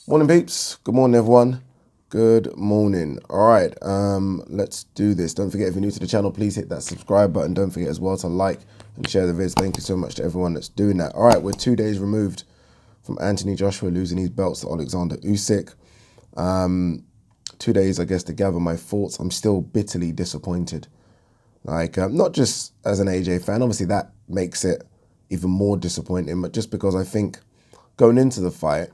Morning, peeps. Good morning, everyone. Good morning. All right, let's do this. Don't forget, if you're new to the channel, please hit that subscribe button. Don't forget as well to like and share the vids. Thank you so much to everyone that's doing that. All right, we're 2 days removed from Anthony Joshua losing his belts to Oleksandr Usyk. 2 days, I guess, to gather my thoughts. I'm still bitterly disappointed. Not just as an AJ fan, obviously that makes it even more disappointing, but just because I think going into the fight,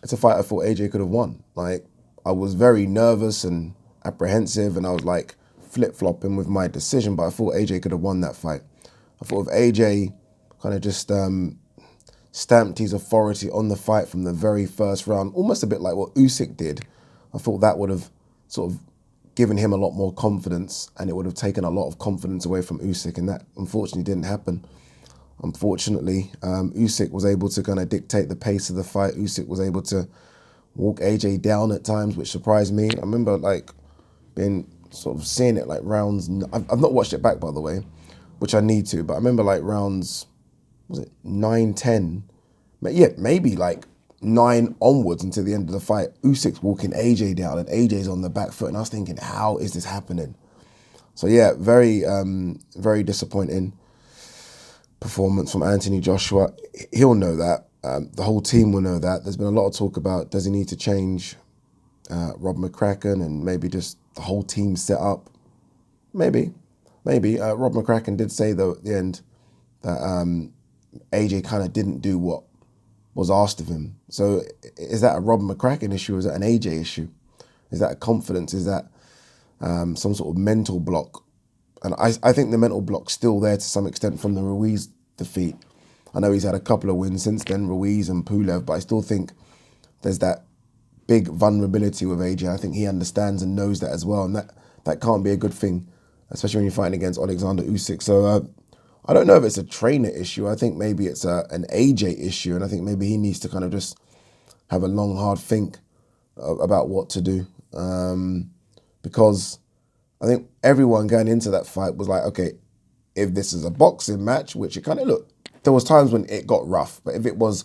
it's a fight I thought AJ could have won. I was very nervous and apprehensive, and I was flip-flopping with my decision, but I thought AJ could have won that fight. I thought if AJ kind of just stamped his authority on the fight from the very first round, almost a bit like what Usyk did, I thought that would have sort of given him a lot more confidence, and it would have taken a lot of confidence away from Usyk, and that unfortunately didn't happen. Unfortunately, Usyk was able to kind of dictate the pace of the fight. Usyk was able to walk AJ down at times, which surprised me. I remember being sort of seeing it rounds. I've not watched it back, by the way, which I need to. But I remember rounds, was it 9, 10? Yeah, maybe 9 onwards until the end of the fight. Usyk's walking AJ down, and AJ's on the back foot, and I was thinking, how is this happening? So yeah, very disappointing performance from Anthony Joshua. He'll know that. The whole team will know that. There's been a lot of talk about, does he need to change Rob McCracken and maybe just the whole team set up? Maybe. Rob McCracken did say, though, at the end that AJ kind of didn't do what was asked of him. So is that a Rob McCracken issue or is that an AJ issue? Is that a confidence? Is that some sort of mental block? And I think the mental block's still there to some extent from the Ruiz defeat. I know he's had a couple of wins since then, Ruiz and Pulev, but I still think there's that big vulnerability with AJ. I think he understands and knows that as well, and that can't be a good thing, especially when you're fighting against Oleksandr Usyk. So I don't know if it's a trainer issue. I think maybe it's an AJ issue, and I think maybe he needs to kind of just have a long, hard think about what to do, because I think everyone going into that fight was like, okay, if this is a boxing match, which it kind of looked, there was times when it got rough, but if it was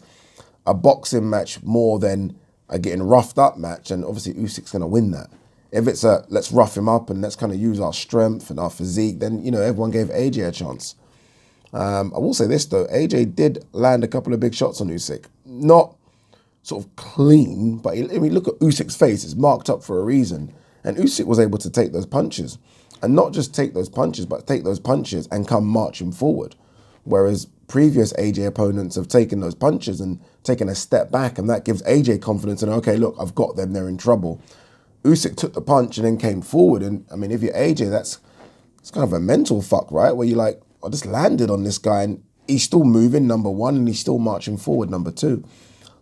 a boxing match more than a getting roughed up match, and obviously Usyk's going to win that. If it's a let's rough him up and let's kind of use our strength and our physique, then, everyone gave AJ a chance. I will say this, though. AJ did land a couple of big shots on Usyk. Not sort of clean, but look at Usyk's face. It's marked up for a reason. And Usyk was able to take those punches. And not just take those punches, but take those punches and come marching forward. Whereas previous AJ opponents have taken those punches and taken a step back, and that gives AJ confidence and, okay, look, I've got them, they're in trouble. Usyk took the punch and then came forward. And, I mean, if you're AJ, it's kind of a mental fuck, right? Where you're like, I just landed on this guy and he's still moving, number one, and he's still marching forward, number two.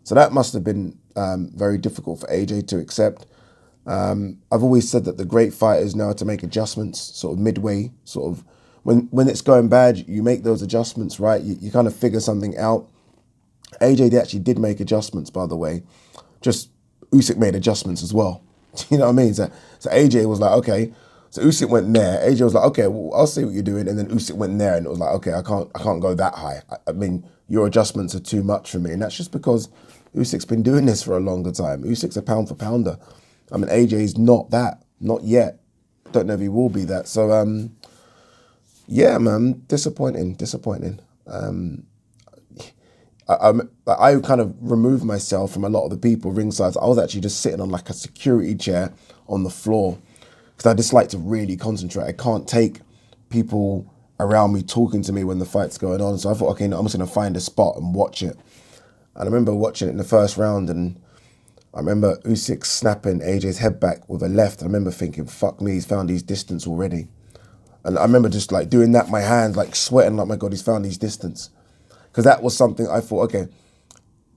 So that must have been very difficult for AJ to accept. I've always said that the great fighters know how to make adjustments sort of midway, sort of when it's going bad, you make those adjustments, right? You kind of figure something out. AJ actually did make adjustments, by the way. Just Usyk made adjustments as well. You know what I mean? So AJ was like, okay. So Usyk went there. AJ was like, okay, well, I'll see what you're doing. And then Usyk went there, and it was like, okay, I can't go that high. I mean, your adjustments are too much for me. And that's just because Usyk's been doing this for a longer time. Usyk's a pound for pounder. I mean, AJ's not that, not yet. Don't know if he will be that. So, yeah, man, disappointing. I kind of removed myself from a lot of the people ringside. I was actually just sitting on a security chair on the floor because I just like to really concentrate. I can't take people around me talking to me when the fight's going on. So I thought, okay, no, I'm just going to find a spot and watch it. And I remember watching it in the first round, and I remember Usyk snapping AJ's head back with a left. I remember thinking, fuck me, he's found his distance already. And I remember just doing that, my hands sweating, my God, he's found his distance. Because that was something I thought, okay,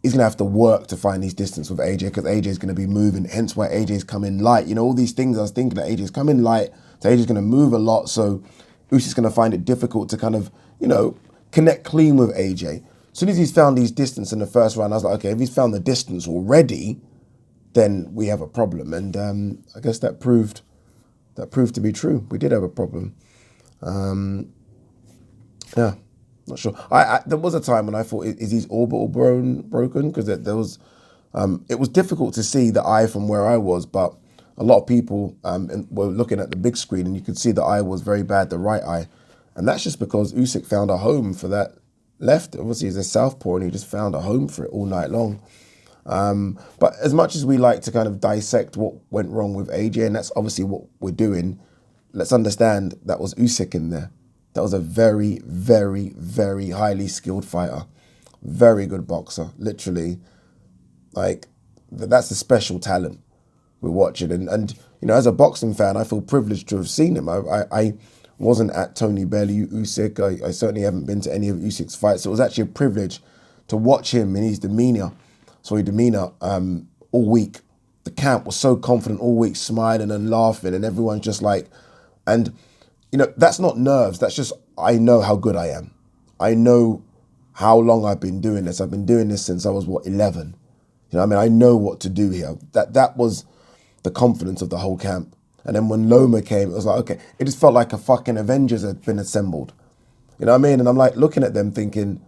he's going to have to work to find his distance with AJ because AJ's going to be moving, hence why AJ's coming light. All these things I was thinking that AJ's coming light, so AJ's going to move a lot, so Usyk's going to find it difficult to kind of, connect clean with AJ. As soon as he's found his distance in the first round, I was like, okay, if he's found the distance already, then we have a problem. And I guess that proved to be true. We did have a problem. Yeah. Not sure. There was a time when I thought, is his orbital bone broken? Because there was It was difficult to see the eye from where I was, but a lot of people were looking at the big screen and you could see the eye was very bad, the right eye. And that's just because Usyk found a home for that left. Obviously, he's a southpaw and he just found a home for it all night long. But as much as we like to kind of dissect what went wrong with AJ, and that's obviously what we're doing, let's understand that was Usyk in there. That was a very, very, very highly skilled fighter. Very good boxer, literally. Like, that's a special talent we're watching. And you know, as a boxing fan, I feel privileged to have seen him. I wasn't at Tony Bellew, Usyk. I certainly haven't been to any of Usyk's fights. So it was actually a privilege to watch him in his demeanour. All week. The camp was so confident all week, smiling and laughing, and everyone's just like, and you know, that's not nerves. That's just, I know how good I am. I know how long I've been doing this. I've been doing this since I was, 11? You know what I mean? I know what to do here. That was the confidence of the whole camp. And then when Loma came, it was like, okay, it just felt like a fucking Avengers had been assembled. You know what I mean? And I'm like looking at them thinking,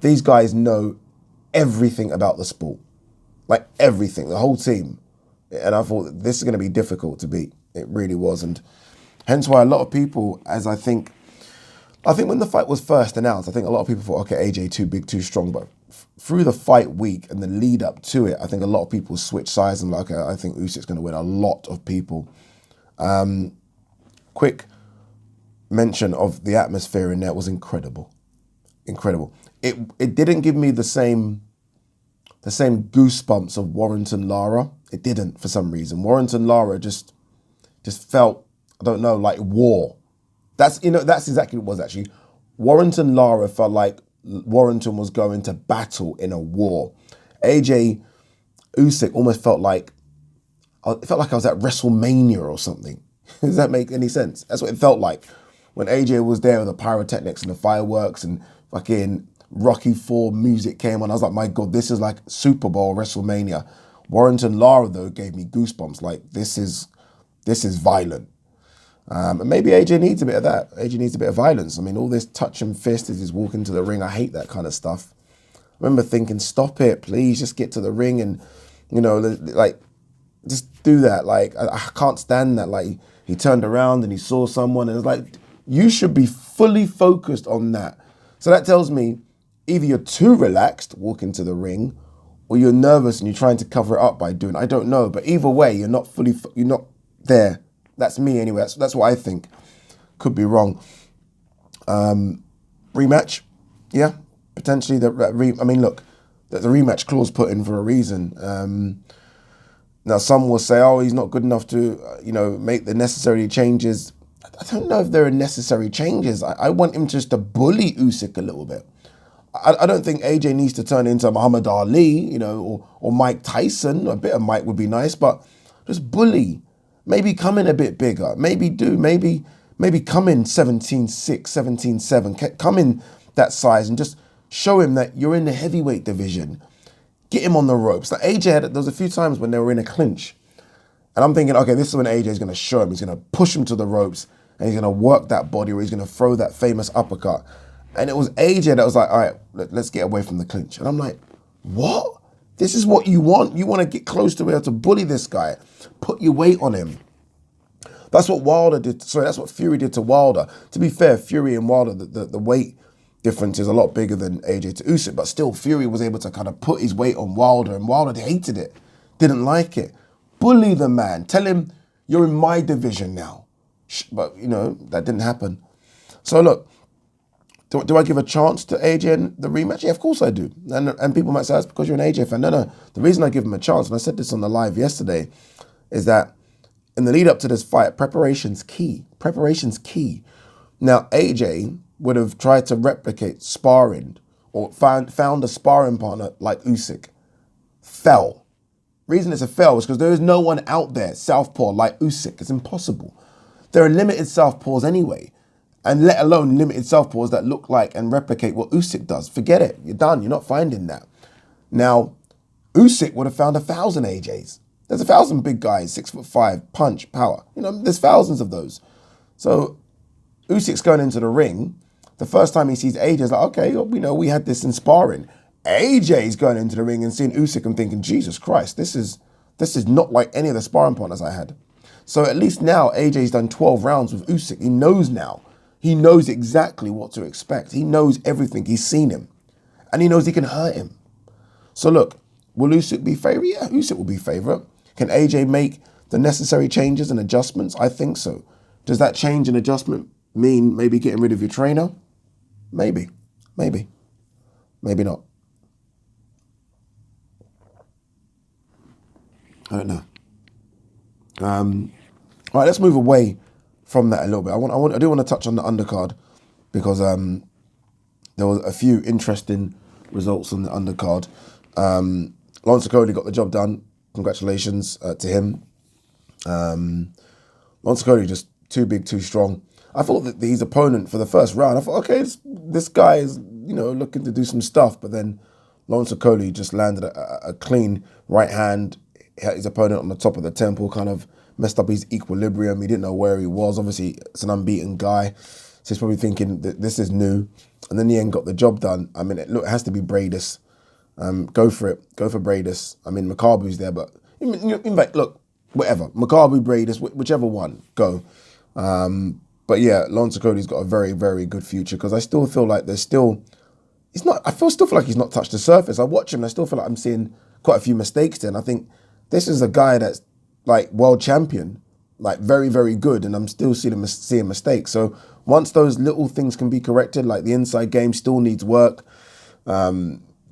these guys know everything about the sport. Like everything, the whole team. And I thought this is going to be difficult to beat. It really was. And hence why a lot of people, I think when the fight was first announced, I think a lot of people thought, okay, AJ too big, too strong. But through the fight week and the lead up to it, I think a lot of people switched sides and like, okay, I think Usyk's going to win. A lot of people. Quick mention of the atmosphere in there was incredible. Incredible. It didn't give me the same goosebumps of Warrington Lara. It didn't for some reason. Warrington Lara just felt, I don't know, like war. That's exactly what it was actually. Warrington Lara felt like Warrington was going to battle in a war. AJ Usyk almost felt like I was at WrestleMania or something. Does that make any sense? That's what it felt like when AJ was there with the pyrotechnics and the fireworks and fucking Rocky IV music came on. I was like, my God, this is like Super Bowl, WrestleMania. Warrington Lara, though, gave me goosebumps. Like, this is violent. And maybe AJ needs a bit of that. AJ needs a bit of violence. I mean, all this touch and fist as he's walking to the ring, I hate that kind of stuff. I remember thinking, stop it, please, just get to the ring and, you know, like, just do that. Like, I can't stand that. Like, he turned around and he saw someone and it's like, you should be fully focused on that. So that tells me either you're too relaxed walking to the ring or you're nervous and you're trying to cover it up by doing, I don't know. But either way, you're not there. That's me anyway. That's what I think. Could be wrong. Rematch. Yeah, potentially. I mean, look, there's a rematch clause put in for a reason. Now, some will say, oh, he's not good enough to, make the necessary changes. I don't know if there are necessary changes. I want him just to bully Usyk a little bit. I don't think AJ needs to turn into Muhammad Ali, or Mike Tyson. A bit of Mike would be nice, but just bully. Maybe come in a bit bigger. Maybe come in 17'6", 17'7". Come in that size and just show him that you're in the heavyweight division. Get him on the ropes. Like AJ there was a few times when they were in a clinch. And I'm thinking, okay, this is when AJ is going to show him. He's going to push him to the ropes and he's going to work that body or he's going to throw that famous uppercut. And it was AJ that was like, all right, let's get away from the clinch. And I'm like, what? This is what you want? You want to get close to be able to bully this guy. Put your weight on him. That's what Wilder did. Sorry, that's what Fury did to Wilder. To be fair, Fury and Wilder, the weight difference is a lot bigger than AJ to Usyk, but still Fury was able to kind of put his weight on Wilder and Wilder hated it, didn't like it. Bully the man. Tell him you're in my division now. But, that didn't happen. So look, do I give a chance to AJ in the rematch? Yeah, of course I do. And people might say, that's because you're an AJ fan. No. The reason I give him a chance, and I said this on the live yesterday, is that in the lead up to this fight, preparation's key. Preparation's key. Now, AJ would have tried to replicate sparring or found a sparring partner like Usyk. Fell. Reason it's a fail is because there is no one out there, southpaw, like Usyk. It's impossible. There are limited southpaws anyway, and let alone limited southpaws that look like and replicate what Usyk does. Forget it. You're done. You're not finding that. Now, Usyk would have found 1,000 AJs. There's 1,000 big guys, 6'5", punch, power. There's thousands of those. So Usyk's going into the ring. The first time he sees AJ, is like, okay, we had this in sparring. AJ's going into the ring and seeing Usyk and thinking, Jesus Christ, this is not like any of the sparring partners I had. So at least now AJ's done 12 rounds with Usyk. He knows now. He knows exactly what to expect. He knows everything. He's seen him. And he knows he can hurt him. So look, will Usyk be favourite? Yeah, Usyk will be favourite. Can AJ make the necessary changes and adjustments? I think so. Does that change and adjustment mean maybe getting rid of your trainer? Maybe. Maybe. Maybe not. I don't know. All right, let's move away from that a little bit. I do want to touch on the undercard because there was a few interesting results on the undercard. Sokoli got the job done. Congratulations to him. Sokoli just too big, too strong. I thought that his opponent for the first round, I thought, okay, this guy is, looking to do some stuff. But then Sokoli just landed a clean right hand, hit his opponent on the top of the temple, kind of messed up his equilibrium. He didn't know where he was. Obviously, it's an unbeaten guy. So he's probably thinking that this is new. And then the end got the job done. I mean, it has to be Bradis. Go for it. Go for Bradis. I mean, Makabu's there, but in fact, look, whatever. Makabu, Bradis, whichever one, go. But yeah, Sokoli's got a very, very good future because I still feel like still feel like he's not touched the surface. I watch him and I still feel like I'm seeing quite a few mistakes there. And I think this is a guy that's like world champion, like very, very good. And I'm still seeing mistakes. So once those little things can be corrected, like the inside game still needs work, there's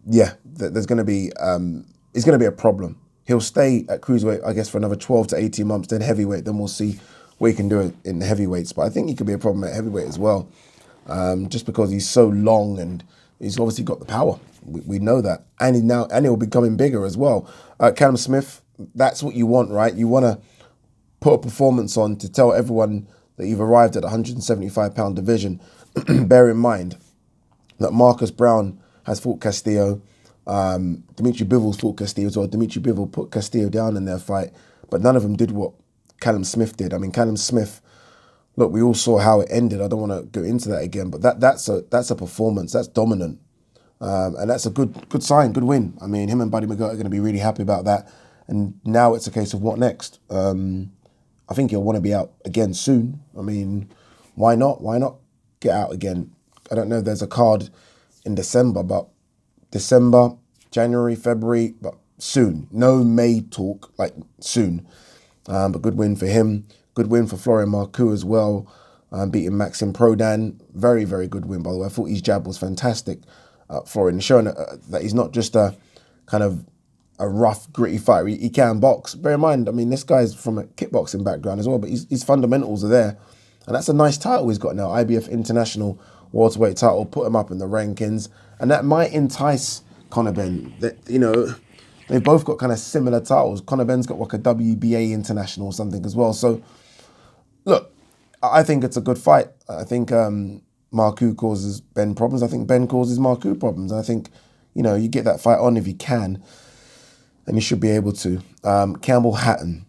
going to be, it's going to be a problem. He'll stay at cruiserweight, I guess, for another 12 to 18 months, then heavyweight, then we'll see what he can do in the heavyweights. But I think he could be a problem at heavyweight as well, just because he's so long and he's obviously got the power. We know that. And he'll be becoming bigger as well. Callum Smith, that's what you want, right? You want to put a performance on to tell everyone that you've arrived at the 175-pound division. Bear in mind that Marcus Brown has fought Castillo. Dimitri Bivol's fought Castillo as well. Dimitri Bivol put Castillo down in their fight, but none of them did what Callum Smith did. I mean, Callum Smith, look, we all saw how it ended. I don't want to go into that again, but that's a performance. That's dominant. And that's a good sign, good win. I mean, him and Buddy McGirt are going to be really happy about that. And now it's a case of what next? I think he'll want to be out again soon. I mean, why not? Why not get out again? I don't know if there's a card in December, but December, January, February, but soon. No May talk, like soon. But good win for him. Good win for Florian Makuu as well, beating Maxim Prodan. Very, very good win, by the way. I thought his jab was fantastic. Florian, showing that he's not just a kind of a rough, gritty fighter. He can box. Bear in mind, I mean, this guy's from a kickboxing background as well, but his fundamentals are there. And that's a nice title he's got now, IBF International welterweight title, put him up in the rankings. And that might entice Conor Benn. They've both got kind of similar titles. Conor Benn's got like a WBA International or something as well. So, look, I think it's a good fight. I think Makuu causes Ben problems. I think Ben causes Makuu problems. And I think, you get that fight on if you can. And you should be able to. Campbell Hatton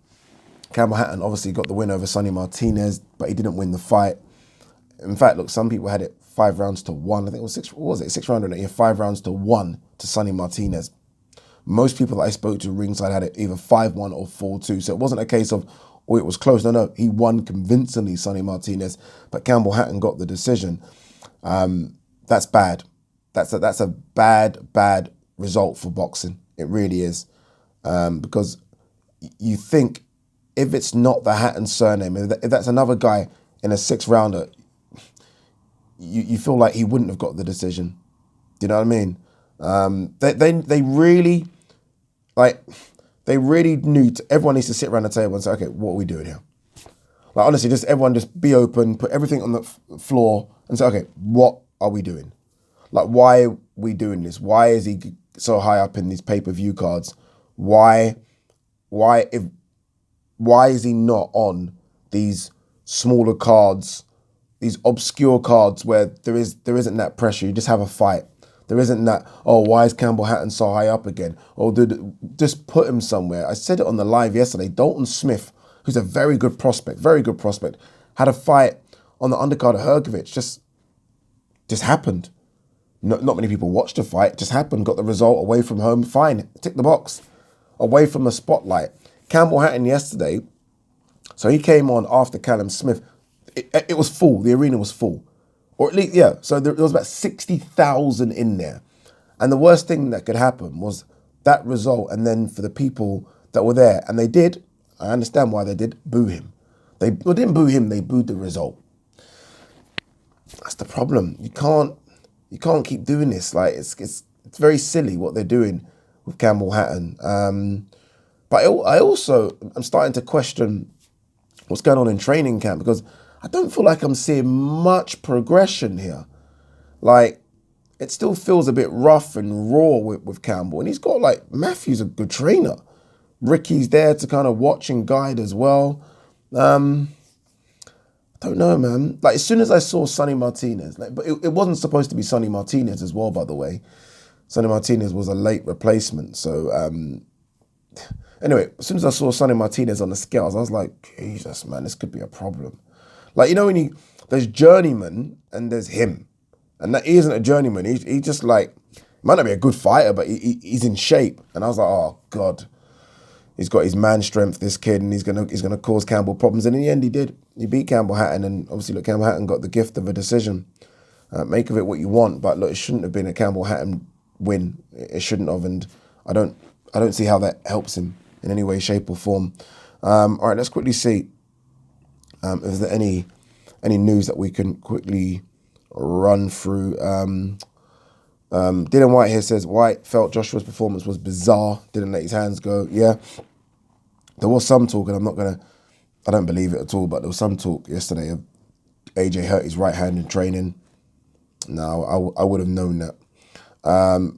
obviously got the win over Sonny Martinez, but he didn't win the fight. In fact, look, some people had it 5 rounds to 1. I think it was 6. What was it? 6 rounds, 5 rounds to 1 to Sonny Martinez. Most people that I spoke to ringside had it either 5-1 or 4-2. So it wasn't a case of, it was close. No, he won convincingly, Sonny Martinez, but Campbell Hatton got the decision. That's bad. That's a bad result for boxing. It really is. Because you think if it's not the Hatton surname, if that's another guy in a 6 rounder, you feel like he wouldn't have got the decision. Do you know what I mean? They really knew. Everyone needs to sit around the table and say, okay, what are we doing here? Like honestly, everyone just be open, put everything on the floor, and say, okay, what are we doing? Like, why are we doing this? Why is he so high up in these pay-per-view cards? Why is he not on these smaller cards, these obscure cards where there isn't that pressure? You just have a fight. There isn't that, why is Campbell Hatton so high up again? Or just put him somewhere. I said it on the live yesterday. Dalton Smith, who's a very good prospect, had a fight on the undercard of Hrgovic. Just happened. not many people watched the fight. It just happened, got the result, away from home, fine, tick the box. Away from the spotlight. Campbell Hatton yesterday, so he came on after Callum Smith. It was full, the arena was full. Or at least, yeah, so there was about 60,000 in there. And the worst thing that could happen was that result, and then for the people that were there, and they did, I understand why they did, boo him. They didn't boo him, they booed the result. That's the problem. You can't keep doing this. Like it's very silly what they're doing with Campbell Hatton. But I'm starting to question what's going on in training camp, because I don't feel like I'm seeing much progression here. Like, it still feels a bit rough and raw with Campbell. And he's got, like, Matthew's a good trainer. Ricky's there to kind of watch and guide as well. I don't know, man. Like, as soon as I saw Sonny Martinez, like, but it wasn't supposed to be Sonny Martinez as well, by the way. Sonny Martinez was a late replacement. So, anyway, as soon as I saw Sonny Martinez on the scales, I was like, Jesus, man, this could be a problem. Like, you know, there's journeyman and there's him. And that he isn't a journeyman. He just like, might not be a good fighter, but he's in shape. And I was like, oh God, he's got his man strength, this kid, and he's gonna cause Campbell problems. And in the end, he did. He beat Campbell Hatton, and obviously, look, Campbell Hatton got the gift of a decision. Make of it what you want, but look, it shouldn't have been a Campbell Hatton win. It shouldn't have, and I don't see how that helps him in any way, shape, or form. All right, let's quickly see if there's any news that we can quickly run through. Dylan White here says, White felt Joshua's performance was bizarre, didn't let his hands go. Yeah, there was some talk, and I don't believe it at all, but there was some talk yesterday of AJ hurt his right hand in training. No, I would have known that.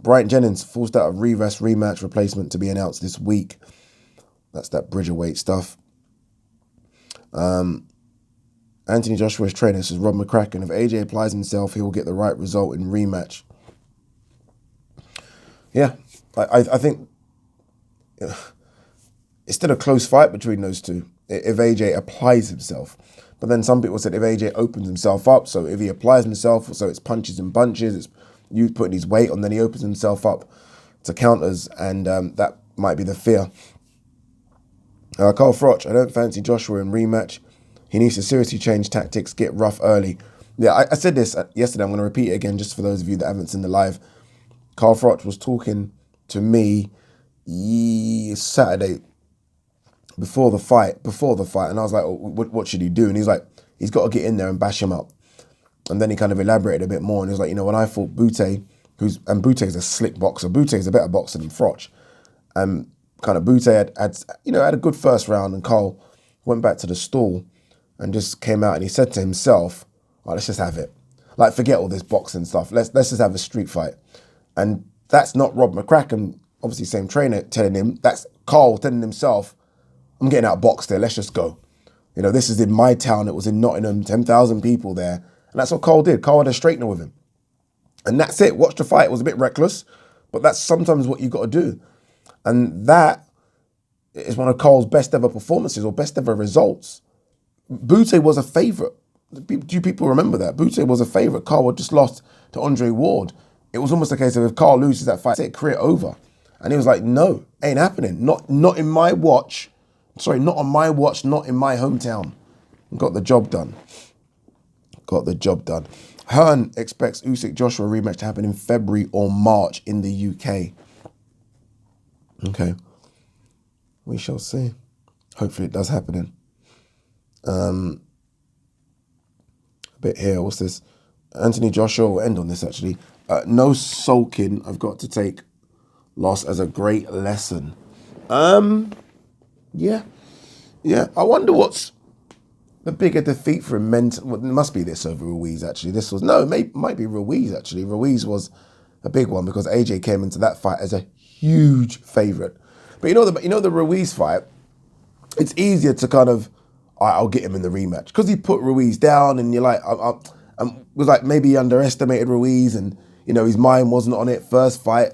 Brian Jennings forced out a rematch replacement to be announced this week. That's that Bridgerweight stuff. Anthony Joshua's trainer says Rob McCracken, if AJ applies himself, he will get the right result in rematch. Yeah, I think it's still a close fight between those two if AJ applies himself. But then some people said if AJ opens himself up, so if he applies himself, so it's punches and bunches, it's you putting his weight on, then he opens himself up to counters, and that might be the fear. Carl Froch, I don't fancy Joshua in rematch. He needs to seriously change tactics, get rough early. Yeah, I said this yesterday. I'm going to repeat it again just for those of you that haven't seen the live. Carl Froch was talking to me Saturday before the fight, and I was like, what should he do? And he's like, he's got to get in there and bash him up. And then he kind of elaborated a bit more, and he was like, when I fought Bute, Bute is a slick boxer. Bute is a better boxer than Froch. Kind of Bute had a good first round, and Carl went back to the stall and just came out and he said to himself, oh, let's just have it. Like, forget all this boxing stuff. Let's just have a street fight. And that's not Rob McCracken, obviously same trainer, telling him. That's Carl telling himself, I'm getting out boxed there, let's just go. This is in my town. It was in Nottingham, 10,000 people there. And that's what Carl did. Carl had a straightener with him. And that's it. Watch the fight. It was a bit reckless, but that's sometimes what you got to do. And that is one of Carl's best ever performances or best ever results. Bute was a favourite. Do people remember that? Bute was a favourite. Carl had just lost to Andre Ward. It was almost a case of if Carl loses that fight, it's career over. And he was like, no, ain't happening. Not in my watch. Sorry, not on my watch, not in my hometown. Got the job done. Hearn expects Usyk Joshua rematch to happen in February or March in the UK. Okay. We shall see. Hopefully it does happen. A bit here. What's this? Anthony Joshua, we'll end on this actually. No sulking. I've got to take loss as a great lesson. Yeah. I wonder what's the bigger defeat for him. Well, it must be this over Ruiz actually. Might be Ruiz actually. Ruiz was a big one because AJ came into that fight as a huge favourite. But the Ruiz fight, it's easier to kind of, I'll get him in the rematch because he put Ruiz down, and you're like, was like maybe he underestimated Ruiz, and his mind wasn't on it. First fight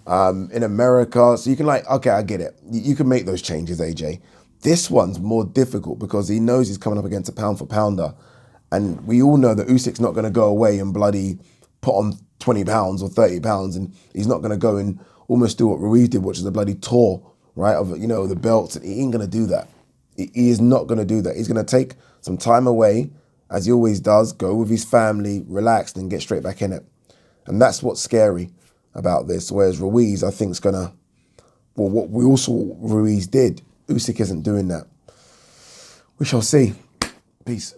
in America, so you can okay, I get it. You can make those changes, AJ. This one's more difficult because he knows he's coming up against a pound for pounder, and we all know that Usyk's not going to go away and bloody put on 20 pounds or 30 pounds, and he's not going to go and almost do what Ruiz did, which is a bloody tour, right, of, you know, the belts. He ain't going to do that. He is not going to do that. He's going to take some time away, as he always does, go with his family, relax, and get straight back in it. And that's what's scary about this. Whereas Ruiz, I think, is going to, well, what we all saw Ruiz did, Usyk isn't doing that. We shall see. Peace.